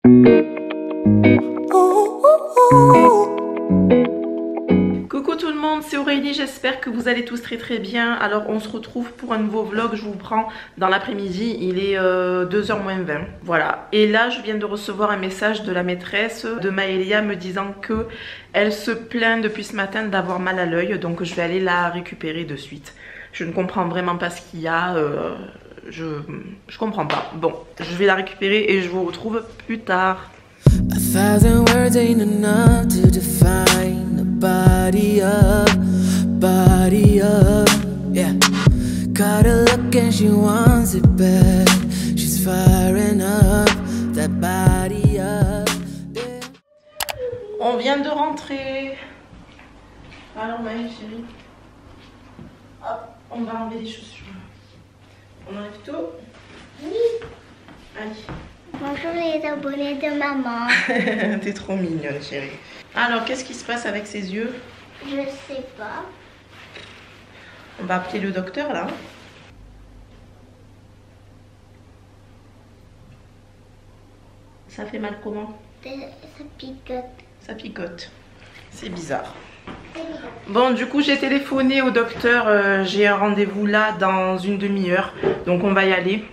Coucou tout le monde, c'est Aurélie, j'espère que vous allez tous très bien. Alors on se retrouve pour un nouveau vlog, je vous prends dans l'après-midi, il est 2h moins 20. Voilà, et là je viens de recevoir un message de la maîtresse de Maëlia me disant que elle se plaint depuis ce matin d'avoir mal à l'œil, donc je vais aller la récupérer de suite. Je ne comprends vraiment pas ce qu'il y a, je comprends pas. Bon, je vais la récupérer et je vous retrouve plus tard. A thousand words ain't enough to define the body of, yeah. Got a look and she wants it back. She's firing up that body up. On vient de rentrer. Alors Maëlle chérie. Hop, on va enlever les chaussures. On enlève tout. Oui. Allez. Bonjour les abonnés de maman. T'es trop mignonne chérie. Alors qu'est-ce qui se passe avec ses yeux? Je sais pas. On va appeler le docteur là. Ça fait mal comment? Ça picote. Ça picote. C'est bizarre. Bon, du coup j'ai téléphoné au docteur, j'ai un rendez-vous là dans une demi-heure, donc on va y aller.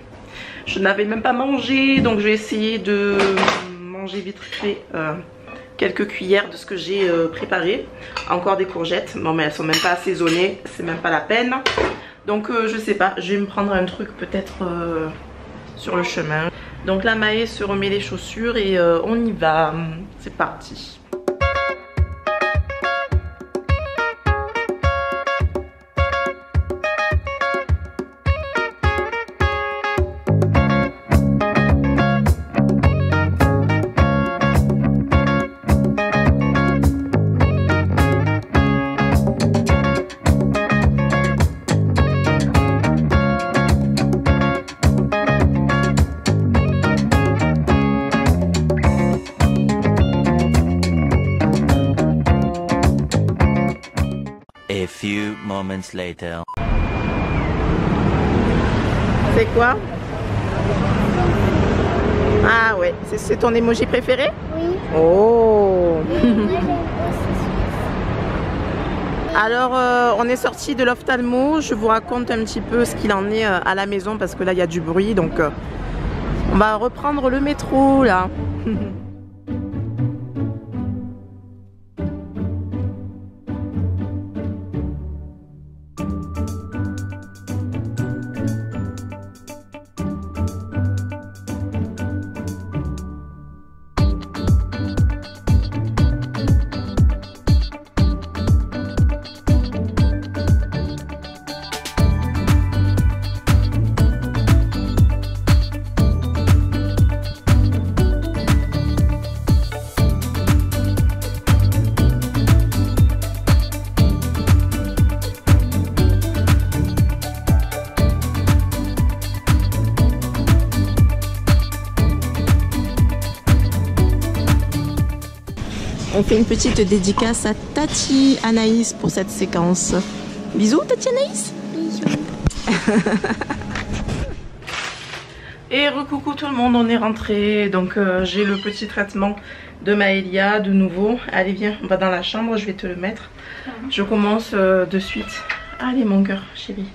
Je n'avais même pas mangé, donc je vais essayer de manger vite fait quelques cuillères de ce que j'ai préparé. Encore des courgettes, non mais elles sont même pas assaisonnées, c'est même pas la peine. Donc je sais pas, je vais me prendre un truc peut-être sur le chemin. Donc là Maë se remet les chaussures et on y va, c'est parti. A few moments later. C'est quoi? Ah ouais, c'est ton emoji préféré? Oui. Oh. Moi j'aime aussi. Alors on est sorti de l'ophtalmo, je vous raconte un petit peu ce qu'il en est à la maison parce que là il y a du bruit, donc on va reprendre le métro là. On fait une petite dédicace à Tati Anaïs pour cette séquence. Bisous Tati Anaïs. Bisous. Et recoucou tout le monde, on est rentré. Donc j'ai le petit traitement de Maëlia de nouveau. Allez viens, on va dans la chambre, je vais te le mettre. Je commence de suite. Allez mon cœur chérie.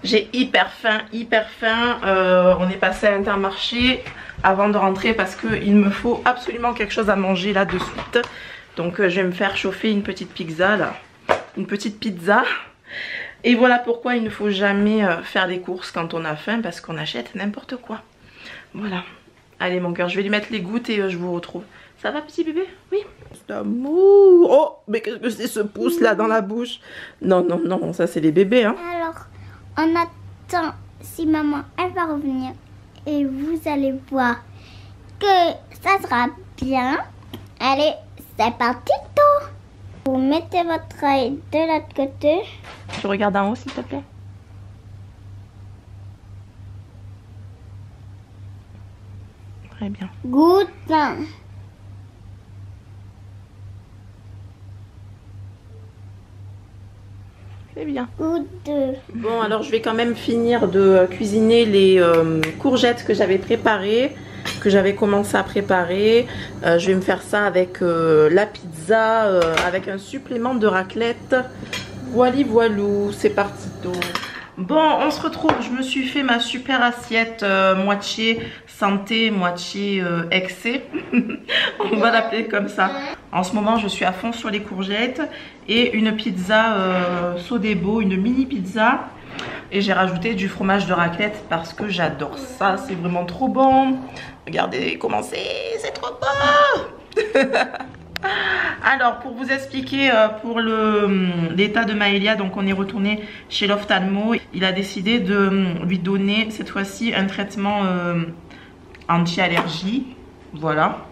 J'ai hyper faim, on est passé à Intermarché avant de rentrer parce qu'il me faut absolument quelque chose à manger là de suite. Donc je vais me faire chauffer une petite pizza là, une petite pizza. Et voilà pourquoi il ne faut jamais faire des courses quand on a faim, parce qu'on achète n'importe quoi. Voilà. Allez mon cœur, je vais lui mettre les gouttes et je vous retrouve. Ça va petit bébé? Oui. D'amour. Oh, mais qu'est-ce que c'est ce pouce là dans la bouche? Non, non, non, ça c'est les bébés hein. Alors, on attend si maman elle va revenir et vous allez voir que ça sera bien. Allez, c'est parti tout. Vous mettez votre œil de l'autre côté. Tu regardes en haut s'il te plaît. Très bien. Goûte. C'est bien. Goûte 2. Bon, alors je vais quand même finir de cuisiner les courgettes que j'avais préparées. que j'avais commencé à préparer. Je vais me faire ça avec la pizza, avec un supplément de raclette. Voilà, voilou, c'est parti. Bon, on se retrouve. Je me suis fait ma super assiette moitié santé, moitié excès. On va l'appeler comme ça. En ce moment, je suis à fond sur les courgettes et une pizza Sodebo, une mini pizza. Et j'ai rajouté du fromage de raclette parce que j'adore ça. C'est vraiment trop bon. Regardez comment c'est trop bon. Alors, pour vous expliquer pour l'état de Maëlia, donc on est retourné chez l'ophtalmo. Il a décidé de lui donner cette fois-ci un traitement anti-allergie. Voilà.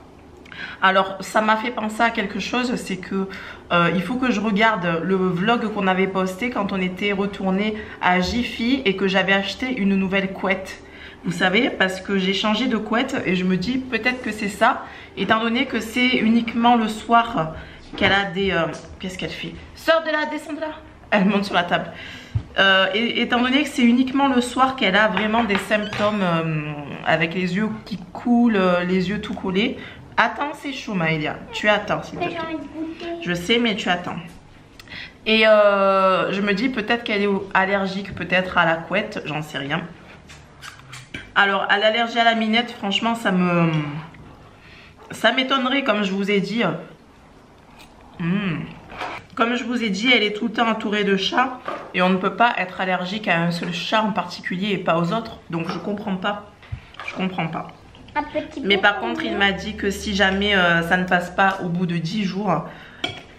Alors, ça m'a fait penser à quelque chose, c'est que il faut que je regarde le vlog qu'on avait posté quand on était retourné à Jiffy et que j'avais acheté une nouvelle couette. Vous savez, parce que j'ai changé de couette et je me dis peut-être que c'est ça, étant donné que c'est uniquement le soir qu'elle a des... Qu'est-ce qu'elle fait? Sors de là, descends de là. Elle monte sur la table. Étant donné que c'est uniquement le soir qu'elle a vraiment des symptômes avec les yeux qui coulent, les yeux tout collés. Attends, c'est chaud Maëlia. Tu attends s'il te plaît. Je sais, mais tu attends. Et je me dis peut-être qu'elle est allergique peut-être à la couette, j'en sais rien. Alors, à l'allergie à la minette, franchement, ça m'étonnerait, comme je vous ai dit. Comme je vous ai dit, elle est tout le temps entourée de chats. Et on ne peut pas être allergique à un seul chat en particulier et pas aux autres. Donc, je comprends pas. Je comprends pas. Mais par contre, il m'a dit que si jamais ça ne passe pas au bout de 10 jours,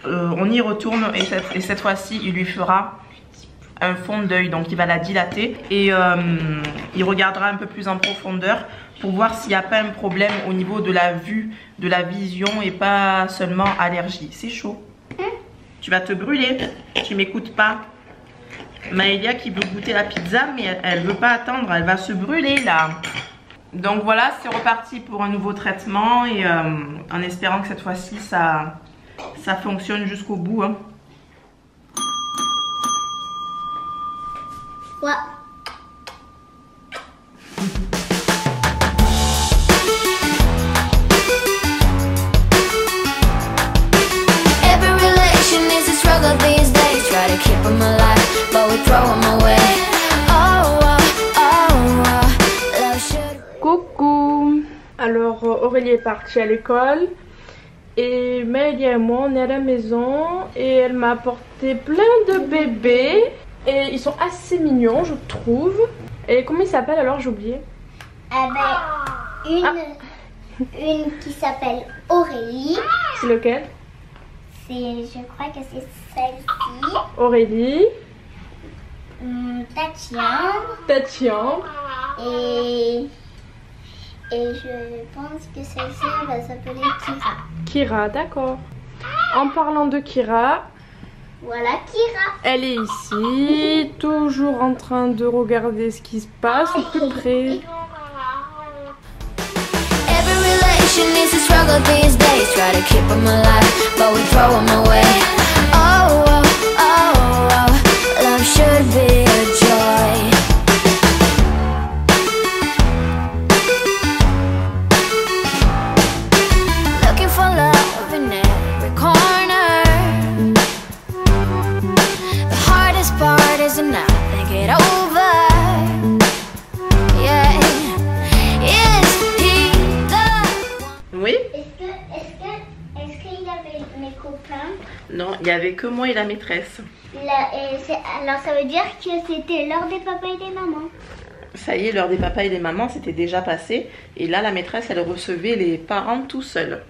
on y retourne. Et cette fois-ci, il lui fera un fond d'œil, donc il va la dilater et il regardera un peu plus en profondeur pour voir s'il n'y a pas un problème au niveau de la vue, de la vision et pas seulement allergie. C'est chaud. Tu vas te brûler. Tu m'écoutes pas. Maëlia qui veut goûter la pizza mais elle veut pas attendre, elle va se brûler là. Donc voilà, c'est reparti pour un nouveau traitement et en espérant que cette fois-ci ça fonctionne jusqu'au bout. Hein. Ouais. Every relation is a struggle these days. Try to keep them alive, but we throw them away. Coucou. Alors Aurélie est partie à l'école et Maëlia et moi on est à la maison et elle m'a apporté plein de bébés. Et ils sont assez mignons, je trouve. Et comment ils s'appellent alors? J'ai oublié. Une qui s'appelle Aurélie. C'est lequel? Je crois que c'est celle-ci. Aurélie. Tatian. Et je pense que celle-ci va s'appeler Kira. Kira, d'accord. En parlant de Kira... Voilà Kira. Elle est ici, toujours en train de regarder ce qui se passe au plus près. Every relation is a struggle these days. Try to keep them alive, but we throw them away. Love should be a joy. Looking for love in every corner. The hardest part is to not think it over. Yeah. Is he the... Oui? Est-ce qu'il y avait mes copains? Non, il n'y avait que moi et la maîtresse. Alors ça veut dire que c'était l'heure des papas et des mamans. Ça y est, l'heure des papas et des mamans, c'était déjà passé. Et là, la maîtresse, elle recevait les parents tout seuls.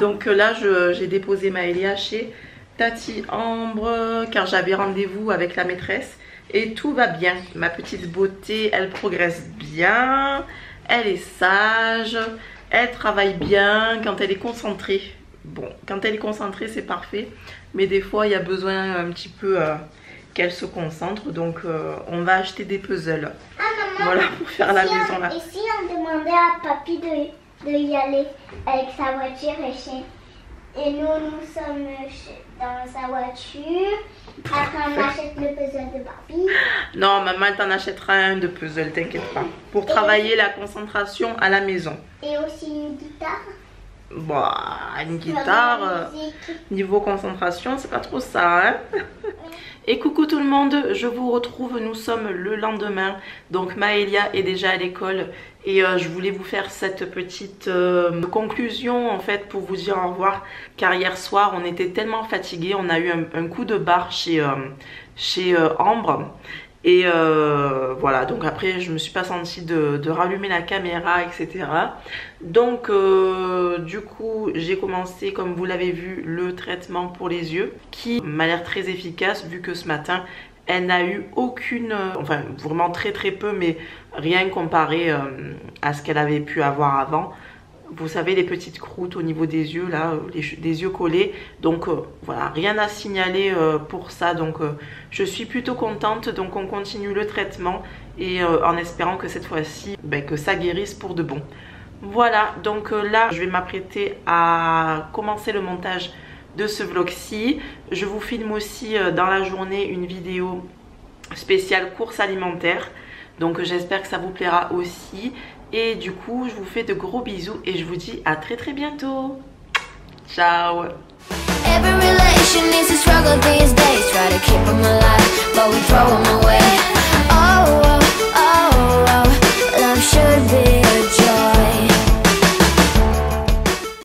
Donc là, j'ai déposé Maëlia chez Tati Ambre, car j'avais rendez-vous avec la maîtresse. Et tout va bien. Ma petite beauté, elle progresse bien. Elle est sage. Elle travaille bien quand elle est concentrée. Bon, quand elle est concentrée, c'est parfait. Mais des fois, il y a besoin un petit peu qu'elle se concentre. Donc, on va acheter des puzzles. Ah, maman, voilà, pour faire la maison là. Et si on demandait à papy de y aller avec sa voiture Et nous sommes dans sa voiture. Après, on achète le puzzle de Barbie. Non, maman, elle t'en achètera un de puzzle, t'inquiète pas. Pour travailler la concentration à la maison. Et aussi une guitare. Bah, une guitare, niveau concentration, c'est pas trop ça, hein. Et coucou tout le monde, je vous retrouve, nous sommes le lendemain. Donc Maëlia est déjà à l'école et je voulais vous faire cette petite conclusion en fait pour vous dire au revoir. Car hier soir on était tellement fatigués, on a eu un coup de barre chez Ambre. Et voilà, donc après je me suis pas sentie de rallumer la caméra, etc. Donc du coup j'ai commencé, comme vous l'avez vu, le traitement pour les yeux qui m'a l'air très efficace vu que ce matin elle n'a eu aucune, enfin vraiment très peu, mais rien comparé à ce qu'elle avait pu avoir avant. Vous savez, les petites croûtes au niveau des yeux, là, des yeux collés. Donc voilà, rien à signaler pour ça. Donc je suis plutôt contente. Donc on continue le traitement et en espérant que cette fois-ci, que ça guérisse pour de bon. Voilà, donc là, je vais m'apprêter à commencer le montage de ce vlog-ci. Je vous filme aussi dans la journée une vidéo spéciale course alimentaire. Donc j'espère que ça vous plaira aussi. Et du coup, je vous fais de gros bisous et je vous dis à très bientôt. Ciao. Every relation is a struggle these days. Try to keep 'em alive, but we throw 'em away.